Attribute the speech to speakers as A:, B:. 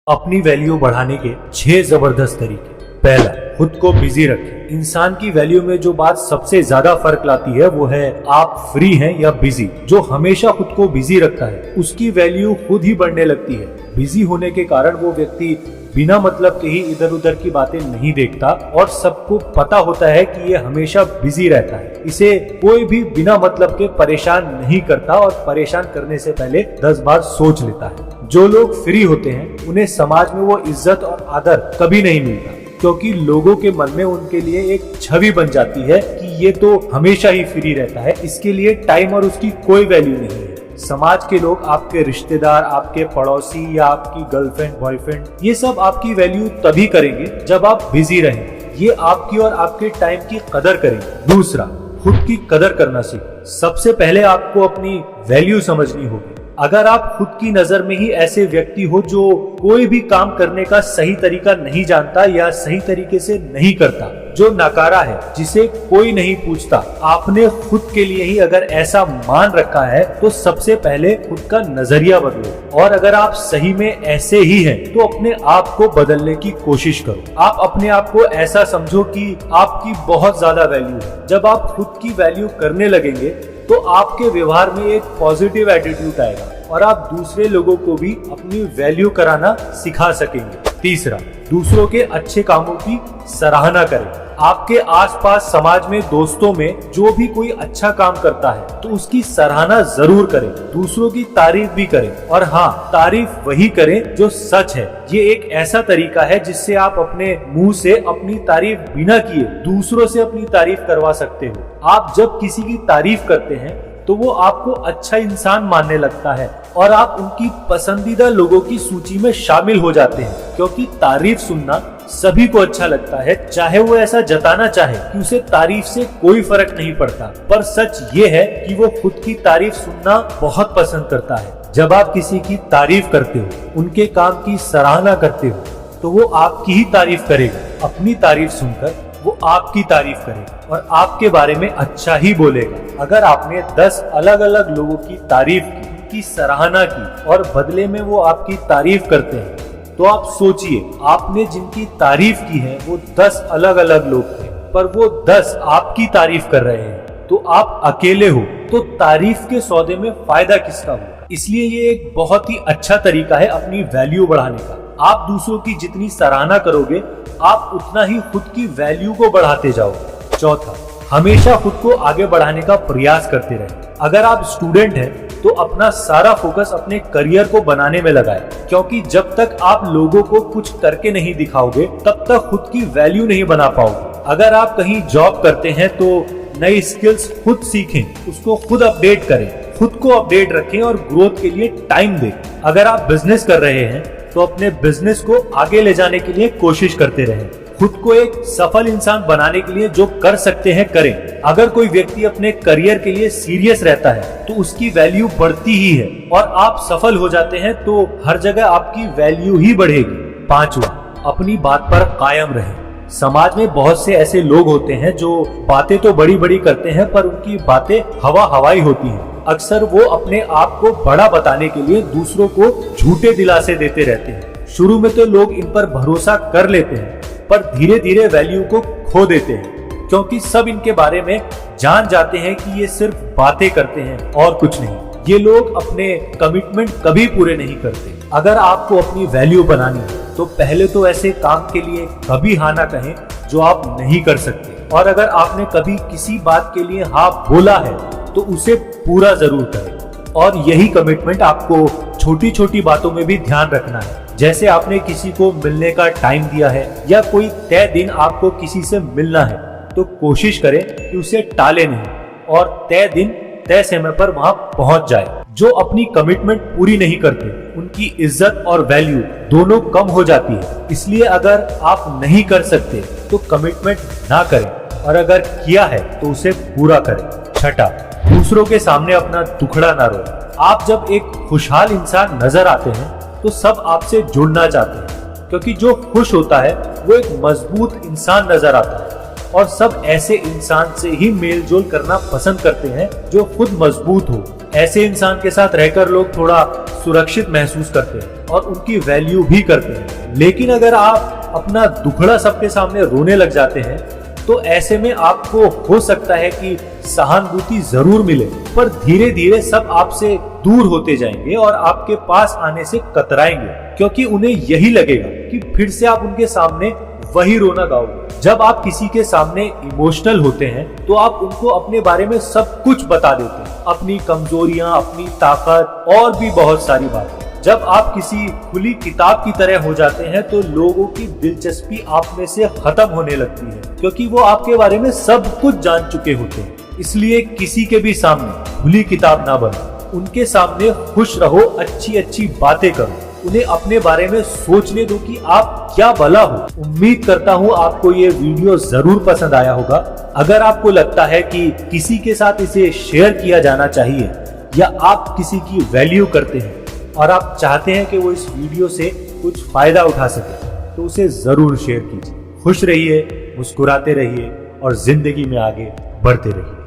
A: अपनी वैल्यू बढ़ाने के 6 जबरदस्त तरीके। पहला, खुद को बिजी रखें। इंसान की वैल्यू में जो बात सबसे ज्यादा फर्क लाती है वो है आप फ्री हैं या बिजी। जो हमेशा खुद को बिजी रखता है उसकी वैल्यू खुद ही बढ़ने लगती है। बिजी होने के कारण वो व्यक्ति बिना मतलब के ही इधर उधर की बातें नहीं देखता और सबको पता होता है कि ये हमेशा बिजी रहता है। इसे कोई भी बिना मतलब के परेशान नहीं करता और परेशान करने से पहले 10 बार सोच लेता है। जो लोग फ्री होते हैं उन्हें समाज में वो इज्जत और आदर कभी नहीं मिलता, क्योंकि लोगों के मन में उनके लिए एक छवि बन जाती है कि ये तो हमेशा ही फ्री रहता है, इसके लिए टाइम और उसकी कोई वैल्यू नहीं है। समाज के लोग, आपके रिश्तेदार, आपके पड़ोसी या आपकी गर्लफ्रेंड बॉयफ्रेंड, ये सब आपकी वैल्यू तभी करेंगे जब आप बिजी रहें। ये आपकी और आपके टाइम की कदर करेंगे। दूसरा, खुद की कदर करना सीखो। सबसे पहले आपको अपनी वैल्यू समझनी होगी। अगर आप खुद की नजर में ही ऐसे व्यक्ति हो जो कोई भी काम करने का सही तरीका नहीं जानता या सही तरीके से नहीं करता, जो नकारा है, जिसे कोई नहीं पूछता, आपने खुद के लिए ही अगर ऐसा मान रखा है तो सबसे पहले खुद का नजरिया बदलो। और अगर आप सही में ऐसे ही हैं तो अपने आप को बदलने की कोशिश करो। आप अपने आप को ऐसा समझो कि आपकी बहुत ज्यादा वैल्यू है। जब आप खुद की वैल्यू करने लगेंगे तो आपके व्यवहार में एक पॉजिटिव एटीट्यूड आएगा और आप दूसरे लोगों को भी अपनी वैल्यू कराना सिखा सकेंगे। तीसरा, दूसरों के अच्छे कामों की सराहना करें। आपके आसपास समाज में, दोस्तों में जो भी कोई अच्छा काम करता है तो उसकी सराहना जरूर करें, दूसरों की तारीफ भी करें। और हाँ, तारीफ वही करें जो सच है। ये एक ऐसा तरीका है जिससे आप अपने मुंह से अपनी तारीफ बिना किए दूसरों से अपनी तारीफ करवा सकते हो। आप जब किसी की तारीफ करते हैं तो वो आपको अच्छा इंसान मानने लगता है और आप उनकी पसंदीदा लोगों की सूची में शामिल हो जाते हैं, क्योंकि तारीफ सुनना सभी को अच्छा लगता है, चाहे वो ऐसा जताना चाहे कि उसे तारीफ से कोई फर्क नहीं पड़ता। पर सच ये है कि वो खुद की तारीफ सुनना बहुत पसंद करता है। जब आप किसी की तारीफ करते हो, उनके काम की सराहना करते हो, तो वो आपकी ही तारीफ करेगा। अपनी तारीफ सुनकर वो आपकी तारीफ करेगा और आपके बारे में अच्छा ही बोलेगा। अगर आपने 10 अलग अलग लोगों की तारीफ की सराहना की और बदले में वो आपकी तारीफ करते हैं, तो आप सोचिए, आपने जिनकी तारीफ की है वो 10 अलग अलग लोग थे, पर वो 10 आपकी तारीफ कर रहे हैं, तो आप अकेले हो, तो तारीफ के सौदे में फायदा किसका हुआ? इसलिए ये एक बहुत ही अच्छा तरीका है अपनी वैल्यू बढ़ाने का। आप दूसरों की जितनी सराहना करोगे, आप उतना ही खुद की वैल्यू को बढ़ाते जाओगे। चौथा, हमेशा खुद को आगे बढ़ाने का प्रयास करते रहें। अगर आप स्टूडेंट हैं तो अपना सारा फोकस अपने करियर को बनाने में लगाएं, क्योंकि जब तक आप लोगों को कुछ करके नहीं दिखाओगे तब तक खुद की वैल्यू नहीं बना पाओगे। अगर आप कहीं जॉब करते हैं तो नई स्किल्स खुद सीखें, उसको खुद अपडेट करें, खुद को अपडेट रखें और ग्रोथ के लिए टाइम दें। अगर आप बिजनेस कर रहे हैं तो अपने बिजनेस को आगे ले जाने के लिए कोशिश करते रहें। खुद को एक सफल इंसान बनाने के लिए जो कर सकते हैं करें। अगर कोई व्यक्ति अपने करियर के लिए सीरियस रहता है तो उसकी वैल्यू बढ़ती ही है और आप सफल हो जाते हैं तो हर जगह आपकी वैल्यू ही बढ़ेगी। पांचवा, अपनी बात पर कायम रहें। समाज में बहुत से ऐसे लोग होते हैं जो बातें तो बड़ी बड़ी करते हैं पर उनकी बातें हवा हवाई होती हैं। अक्सर वो अपने आप को बड़ा बताने के लिए दूसरों को झूठे दिलासे देते रहते हैं। शुरू में तो लोग इन पर भरोसा कर लेते हैं, पर धीरे धीरे वैल्यू को खो देते हैं, क्योंकि सब इनके बारे में जान जाते हैं कि ये सिर्फ बातें करते हैं और कुछ नहीं। ये लोग अपने कमिटमेंट कभी पूरे नहीं करते। अगर आपको अपनी वैल्यू बनानी है तो पहले तो ऐसे काम के लिए कभी हाँ ना कहें जो आप नहीं कर सकते, और अगर आपने कभी किसी बात के लिए हाँ बोला है तो उसे पूरा जरूर करें। और यही कमिटमेंट आपको छोटी छोटी बातों में भी ध्यान रखना है। जैसे आपने किसी को मिलने का टाइम दिया है या कोई तय दिन आपको किसी से मिलना है, तो कोशिश करें कि उसे टाले नहीं और तय दिन तय समय पर वहां पहुंच जाए। जो अपनी कमिटमेंट पूरी नहीं करते उनकी इज्जत और वैल्यू दोनों कम हो जाती है। इसलिए अगर आप नहीं कर सकते तो कमिटमेंट ना करें, और अगर किया है तो उसे पूरा करें। छठा, दूसरों के सामने अपना दुखड़ा ना रो। आप जब एक खुशहाल इंसान नजर आते हैं तो सब आपसे जुड़ना चाहते हैं, क्योंकि जो खुश होता है वो एक मजबूत इंसान नजर आता है। और सब ऐसे इंसान से ही मेल जोल करना पसंद करते हैं जो खुद मजबूत हो। ऐसे इंसान के साथ रहकर लोग थोड़ा सुरक्षित महसूस करते हैं और उनकी वैल्यू भी करते हैं। लेकिन अगर आप अपना दुखड़ा सबके सामने रोने लग जाते हैं तो ऐसे में आपको हो सकता है कि सहानुभूति जरूर मिले, पर धीरे धीरे सब आपसे दूर होते जाएंगे और आपके पास आने से कतराएंगे, क्योंकि उन्हें यही लगेगा कि फिर से आप उनके सामने वही रोना गाओगे। जब आप किसी के सामने इमोशनल होते हैं तो आप उनको अपने बारे में सब कुछ बता देते हैं, अपनी कमजोरियां, अपनी ताकत और भी बहुत सारी बातें। जब आप किसी खुली किताब की तरह हो जाते हैं तो लोगों की दिलचस्पी आप में से खत्म होने लगती है, क्योंकि वो आपके बारे में सब कुछ जान चुके होते हैं। इसलिए किसी के भी सामने खुली किताब ना बनो, उनके सामने खुश रहो, अच्छी अच्छी बातें करो, उन्हें अपने बारे में सोचने दो कि आप क्या भला हो। उम्मीद करता हूँ आपको ये वीडियो जरूर पसंद आया होगा। अगर आपको लगता है कि किसी के साथ इसे शेयर किया जाना चाहिए या आप किसी की वैल्यू करते हैं और आप चाहते हैं कि वो इस वीडियो से कुछ फायदा उठा सके, तो उसे जरूर शेयर कीजिए। खुश रहिए, मुस्कुराते रहिए और जिंदगी में आगे बढ़ते रहिए।